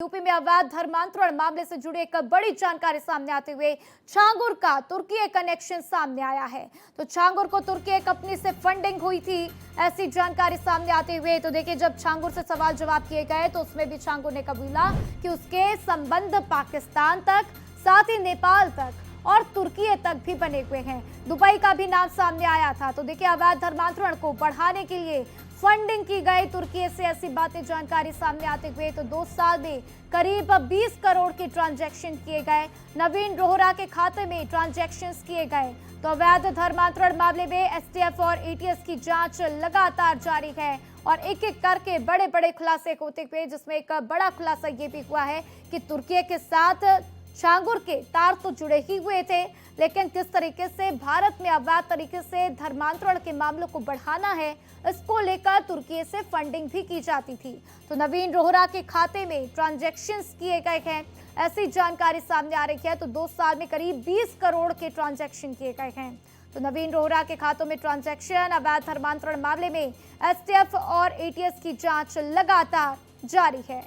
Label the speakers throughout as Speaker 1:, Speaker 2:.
Speaker 1: UP में अवैध धर्मांतरण मामले से जुड़ी एक बड़ी जानकारी सामने आते हुए छांगुर का तुर्की कनेक्शन सामने आया है। तो छांगुर को तुर्की कंपनी से फंडिंग हुई थी, ऐसी जानकारी सामने आते हुए तो देखिए, जब छांगुर से सवाल जवाब किए गए तो उसमें भी छांगुर ने कबूला कि उसके संबंध पाकिस्तान तक, साथ ही नेपाल तक और तुर्की तक भी बने हुए हैं। दुबई का भी नाम सामने आया था। तो देखिए, अवैध धर्मांतरण को बढ़ाने के लिए फंडिंग की गई तुर्की से, ऐसी बातें जानकारी सामने आते हुए तो 2 साल में करीब 20 करोड़ के ट्रांजैक्शन किए गए। नवीन रोहरा के खाते में ट्रांजैक्शंस किए गए। तो अवैध धर्मांतरण मामले में एसटीएफ और एटीएस की जांच लगातार जारी है और एक एक करके बड़े बड़े खुलासे होते हुए, जिसमें एक बड़ा खुलासा ये भी हुआ है कि तुर्की के साथ छांगुर के तार तो जुड़े ही हुए थे, लेकिन किस तरीके से भारत में अवैध तरीके से धर्मांतरण के मामलों को बढ़ाना है, इसको लेकर तुर्की से फंडिंग भी की जाती थी। तो नवीन रोहरा के खाते में ट्रांजैक्शंस किए गए हैं, ऐसी जानकारी सामने आ रही है। तो 2 साल में करीब 20 करोड़ के ट्रांजैक्शन किए गए हैं। तो नवीन रोहरा के खातों में ट्रांजैक्शन, अवैध धर्मांतरण मामले में एसटीएफ और एटीएस की जांच लगातार जारी है।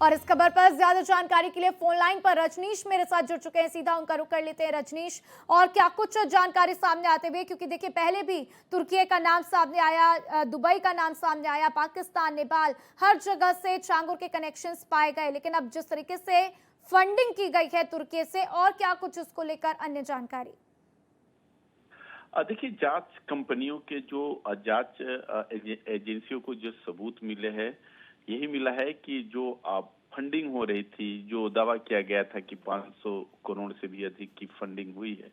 Speaker 1: और इस खबर पर ज्यादा जानकारी के लिए फोन लाइन पर रजनीश मेरे साथ जुड़ चुके हैं, सीधा उनका रुख कर लेते हैं। रजनीश, और क्या कुछ जानकारी सामने आते हुए, क्योंकि देखिए पहले भी तुर्की का नाम सामने आया, दुबई का नाम सामने आया, पाकिस्तान, नेपाल, हर जगह से छांगुर के कनेक्शंस पाए गए, लेकिन अब जिस तरीके से फंडिंग की गई है तुर्की से, और क्या कुछ उसको लेकर अन्य जानकारी?
Speaker 2: देखिए, जांच कंपनियों के जो जांच एजेंसियों को जो सबूत मिले हैं, यही मिला है कि जो फंडिंग हो रही थी, जो दावा किया गया था कि 500 करोड़ से भी अधिक की फंडिंग हुई है,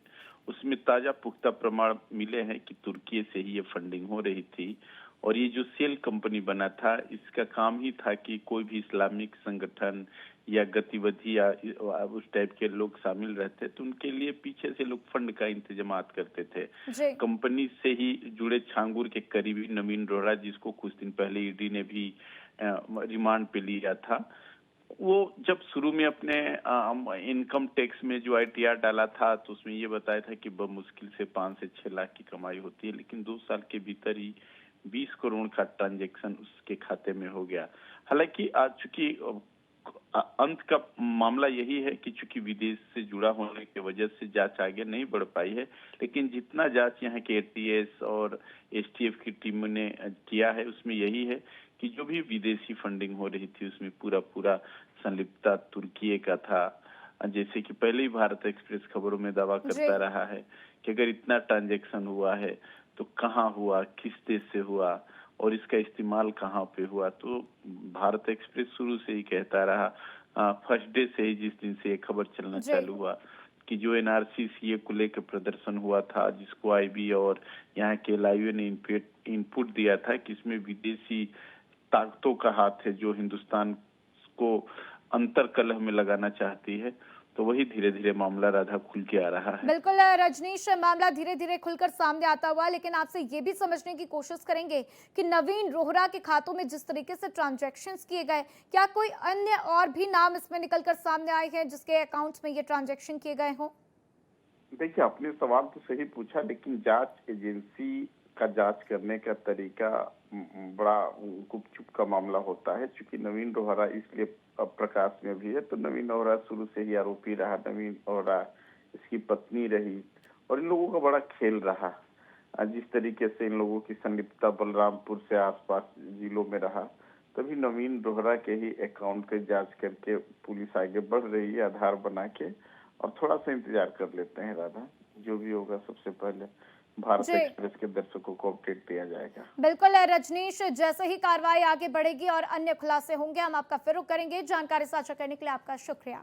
Speaker 2: उसमें ताजा पुख्ता प्रमाण मिले हैं कि तुर्की से ही ये फंडिंग हो रही थी। और ये जो सेल कंपनी बना था, इसका काम ही था कि कोई भी इस्लामिक संगठन या गतिविधि या उस टाइप के लोग शामिल रहते तो उनके लिए पीछे से लोग फंड का इंतजाम करते थे। कंपनी से ही जुड़े छांगुर के करीबी नवीन रोहरा, जिसको कुछ दिन पहले ईडी ने भी रिमांड पे लिया था, वो जब शुरू में अपने इनकम टैक्स में जो आईटीआर डाला था तो उसमें ये बताया था कि मुश्किल से 5 से 6 लाख की कमाई होती है, लेकिन 2 साल के भीतर ही 20 करोड़ का ट्रांजैक्शन उसके खाते में हो गया। हालांकि आज चूंकि अंत का मामला यही है कि चूंकि विदेश से जुड़ा होने की वजह से जांच आगे नहीं बढ़ पाई है, लेकिन जितना जांच यहाँ के एटीएस और एसटीएफ की टीम ने किया है, उसमें यही है कि जो भी विदेशी फंडिंग हो रही थी उसमें पूरा संलिप्तता तुर्की का था। जैसे कि पहले ही भारत एक्सप्रेस खबरों में दावा करता रहा है कि अगर इतना ट्रांजैक्शन हुआ है तो कहाँ हुआ, किस देश से हुआ और इसका इस्तेमाल कहाँ पे हुआ। तो भारत एक्सप्रेस शुरू से ही कहता रहा, फर्स्ट डे से ही, जिस दिन से ये खबर चलना चालू हुआ, कि जो एनआरसी सीए को लेकर प्रदर्शन हुआ था, जिसको आईबी और यहाँ के लाइव ने इनपुट दिया था कि इसमें विदेशी ताकतों का हाथ है जो हिंदुस्तान को अंतर कलह में लगाना चाहती है, तो वही धीरे धीरे मामला राधा खुल के आ रहा है।
Speaker 1: बिल्कुल रजनीश, मामला धीरे धीरे खुलकर सामने आता हुआ, लेकिन आपसे ये भी समझने की कोशिश करेंगे कि नवीन रोहरा के खातों में जिस तरीके से ट्रांजैक्शंस किए गए, क्या कोई अन्य और भी नाम इसमें निकलकर सामने आए हैं जिसके अकाउंट्स में ये ट्रांजैक्शन किए गए हों?
Speaker 2: देखिए, आपने सवाल तो सही पूछा, लेकिन जांच एजेंसी का जांच करने का तरीका बड़ा गुपचुप का मामला होता है। चूंकि नवीन रोहरा इसलिए प्रकाश में भी है, तो नवीन रोहरा शुरू से ही आरोपी रहा, नवीन रोहरा इसकी पत्नी रही और इन लोगों का बड़ा खेल रहा। जिस तरीके से इन लोगों की संलिप्तता बलरामपुर से आसपास जिलों में रहा, तभी नवीन रोहरा के ही अकाउंट की जांच करके पुलिस आगे बढ़ रही है, आधार बना के। और थोड़ा सा इंतजार कर लेते हैं राधा, जो भी होगा सबसे पहले भारत एक्सप्रेस के दर्शकों को अपडेट दिया जाएगा।
Speaker 1: बिल्कुल रजनीश, जैसे ही कार्रवाई आगे बढ़ेगी और अन्य खुलासे होंगे, हम आपका फिर रुख करेंगे। जानकारी साझा करने के लिए आपका शुक्रिया।